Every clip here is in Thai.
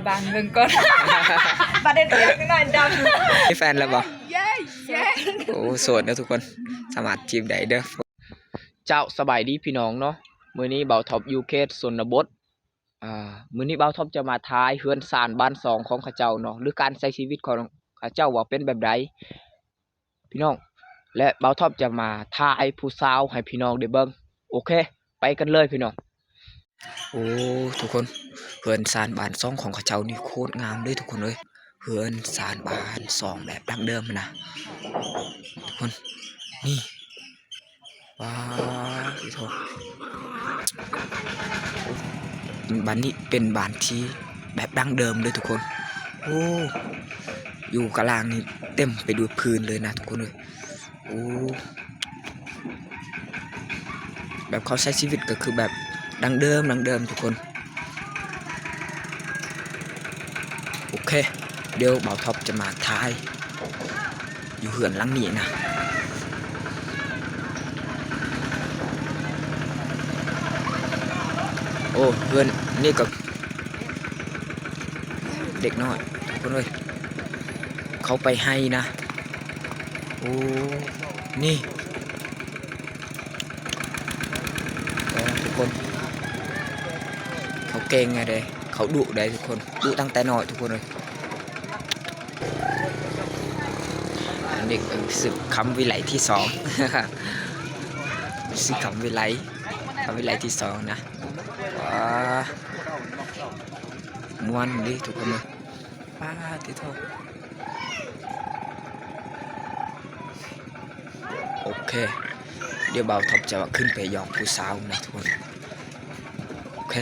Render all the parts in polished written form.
บานเบิ่งก่อนประเด็นเล็กน้อยดำมีแฟนแล้วบ่เย้โอ้โสดนะทุกคนสามารถจีบได้เด้อเจ้าสบายดีพี่น้องเนาะมื้อนี้เบาท็อปยูเคชนบทมื้อนี้เบาท็อปจะมาทายเฮือนซานบ้าน2ของเขาเจ้าเนาะหรือการใช้ชีวิตของเขาเจ้าว่าเป็นแบบใดพี่น้องและเบาท็อปจะมาทายผู้สาวให้พี่น้องได้เบิ่งโอเคไปกันเลยพี่น้องโอ้ทุกคนเฮือนซานบ้าน2ของเขาเจ้านี่โคตรงามเลยทุกคนเลยเฮือนซานบ้าน2แบบดั้งเดิมนะทุกคนนี่ว้าวอีโถบ้านนี้เป็นบ้านที่แบบดั้งเดิมเลยทุกคนโอ้อยู่กลางนี่เต็มไปด้วยพื้นเลยนะทุกคนเลยโอ้แบบเขาใช้ชีวิตก็คือแบบดั้งเดิมทุกคนโอเคเดี๋ยวเบาท็อปจะมาทายอยู่เหือนหลังนี้นะโอ้เพื่อนนี่ก็เด็กน้อยทุกคนเลยเขาไปให้นะโอ้นี่ทุกคนเขาเก่งไงเด้เขาดุได้ทุกคนดุตั้งแต่น้อยทุกคนเลยเด็กศึกคำวิไลที่2ศึกคำวิไลที่2นะม้วนดิทุกคนเลยป้าที่โทษโอเคเดี๋ยวเบาท็อปจะขึ้นไปยองผู้สาวนะทุกคนโอเค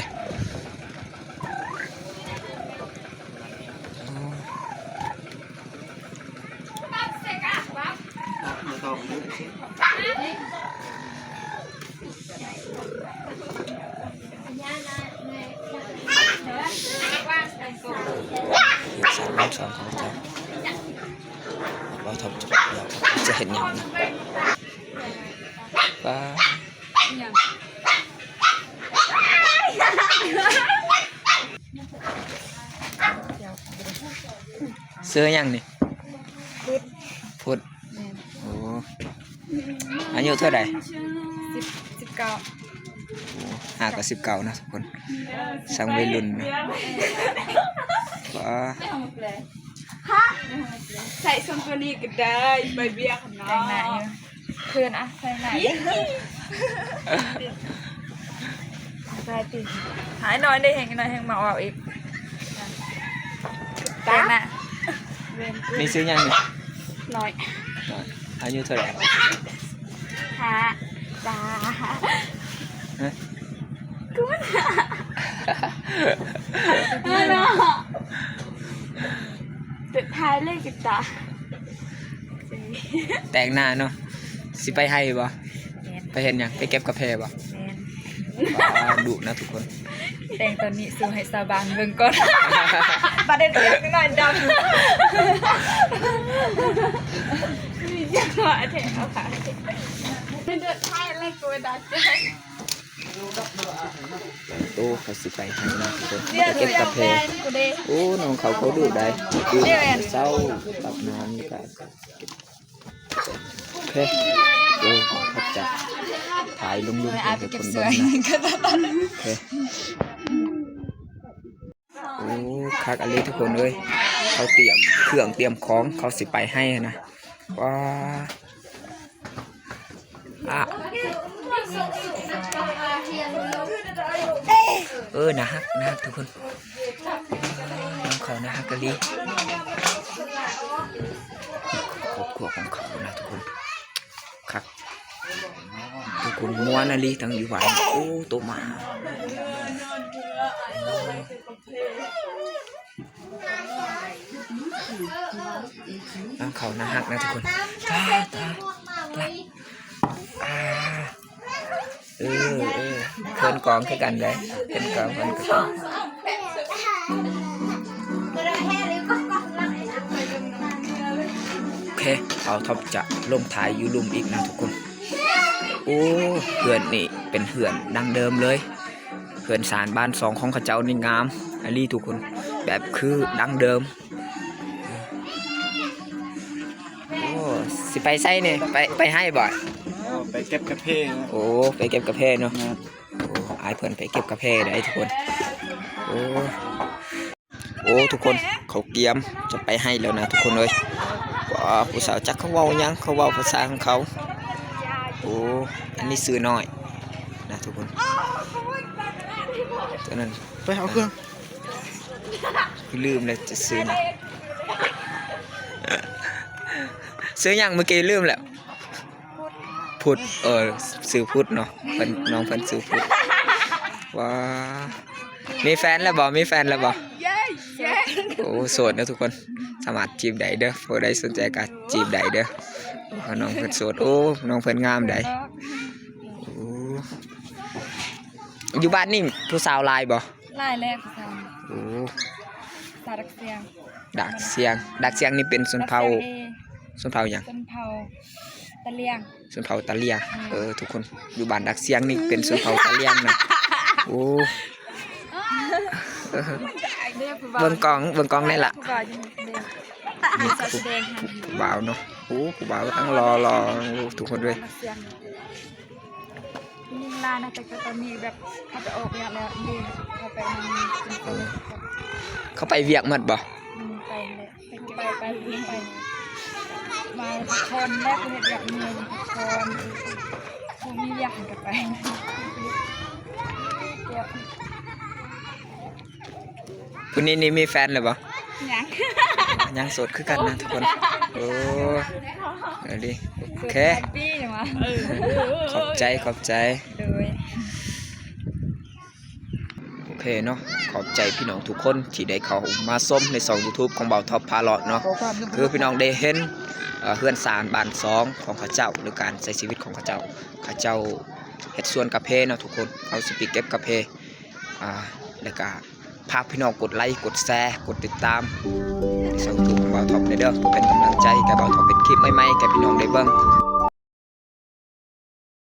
สามรอบ2ของเราเราทำจะเห็นอย่างนี้ป้าเสื้อยังนี่พุดโอ้อายุเท่าไหร่19กับ19นะทุกคนสังวัยรุ่นนะว้าใส่ส้นตัวนี้ก็ได้ใบเบี้ยของน้องแต่งหน้าอยู่เพื่อนอะใส่ไหนใส่ตีหายน้อยได้แหงน้อยแหงมาเอาอีกแต่งหน้ามีซื้อยังนี่น้อยอายุเท่าไหร่ฮะจ้ากูมันเนาะสุดท้ายเลยกิตาแต่งหน้าเนาะสิไปให้บ่ไปเห็นยังไปเก็บกาแฟบ่ดุนะทุกคนแต่งตอนนี้สู้ให้สาบานเบิ่งก่อนประเด็นเล็กน้อยดำมีจังหวะแถวค่ะไม่เดือดท้ายเลยกูดัดใจโอ้เขาสิไปให้นะทุกคนเก็บกาแฟโอ้น้องเขาดูได้ดูเศร้าตับน้ำนี่ก็โอเคโอ้เขาจะถ่ายลงให้ทุกคนดูนะโอเคโอ้คักอะไรทุกคนเลยเขาเตรียมเครื่องเตรียมของเขาสิไปให้นะว้านะฮักทุกคนน้องเขานะฮักกะลีครอบครัวของเขานะทุกคนครับทุกคนม้วนลีทั้งอยู่หวานโอ้โตมาน้องเขานะฮักนะทุกคนตาเพื่อนกองคือกันเลยเพื่อนกองกันโอเคเอาท็อปจะลงถ่ายยูรุมอีกนะทุกคนโอ้เหือนนี่เป็นเหือนดังเดิมเลยเหือนสารบ้าน2ของข้าเจ้านี่งามอันนี้ทุกคน แบบคือดังเดิมโอ้สิไปไส้เนี่ยไปให้บ่อย ไปเก็บกาแฟนะ โอ้ไปเก็บกาแฟเนาะโอ้อายเพื่อนไปเก็บกาแฟได้ทุกคนโอ้ทุกคนเขาเกียมจะไปให้แล้วนะทุกคนเลยว้าผู้สาวจักเขาเว้ายังเขาเว้าภาษาของเขาโอ้อันนี้ซื้อน้อยนะทุกคนตัวนั้น ไปเอาเครื่อง ลืมเลยจะซื้อนะซื้อยังเมื่อกี้ลืมแล้วพุดซื้อพุดเนาะเพิ่นน้องเพิ่นซื้อพุดว้ามีแฟนแล้วบ่มีแฟนแล้วบ่ เย้เย้ โอ้โสดนะทุกคนสามารถจีบได้เด้อผู้ใดสนใจก็จีบได้เด้อน้องเพิ่นโสดโอ้น้องเพิ่นงามได้โอ้อยู่บ้านนี่ผู้สาวหลายบ่ ลายแรกค่ะ โอ้ สาดักเสียง ดักเสียงนี่เป็นชนเผ่าหยัง ชนเผ่าตะเลียง ชนเผ่าตะเลียงทุกคนอยู่บ้านดักเสียงนี่เป็นชนเผ่าตะเลียงนะโอ้เบิ่งกองนี่ล่ะ ผู้บ่าวยังเด็กมีแสดง ผู้บ่าวเนาะโอ้ผู้บ่าวตั้งรอทุกคนด้วย เสียงยิงลานะแต่ก็ตอนนี้แบบเขาจะออกอย่างแล้วดีเขาไปมันเขาไปเวียกหมดบ่ ไปเลยไปมาคอนแรกเป็นแบบเงินคอนคงมีอยากกันไปเดี๋ยว คุณนี่มีแฟนหรือเปล่า ยัง ยังโสดคือกันนะทุกคนโอ้เอาดิโอเค ปี้เหรอวะ ขอบใจ โดย โอเคเนาะขอบใจพี่น้องทุกคนที่ได้เข้ามาส้มในช่อง YouTube ของเบาท็อปพาเลาะเนาะคือพี่น้องได้เห็นเฮือนสารบ้าน2ของเขาเจ้าหรือการใช้ชีวิตของเขาเจ้าเฮ็ดสวนกาแฟเนาะทุกคนเขาสิไปเก็บกาแฟแล้วก็พาพี่น้องกดไลค์กดแชร์กดติดตามในช่อง YouTube ของเบาท็อปเด้อเพื่อเป็นกำลังใจแก่เบาท็อปเป็นคลิปใหม่ๆแก่พี่น้องได้เบิ่ง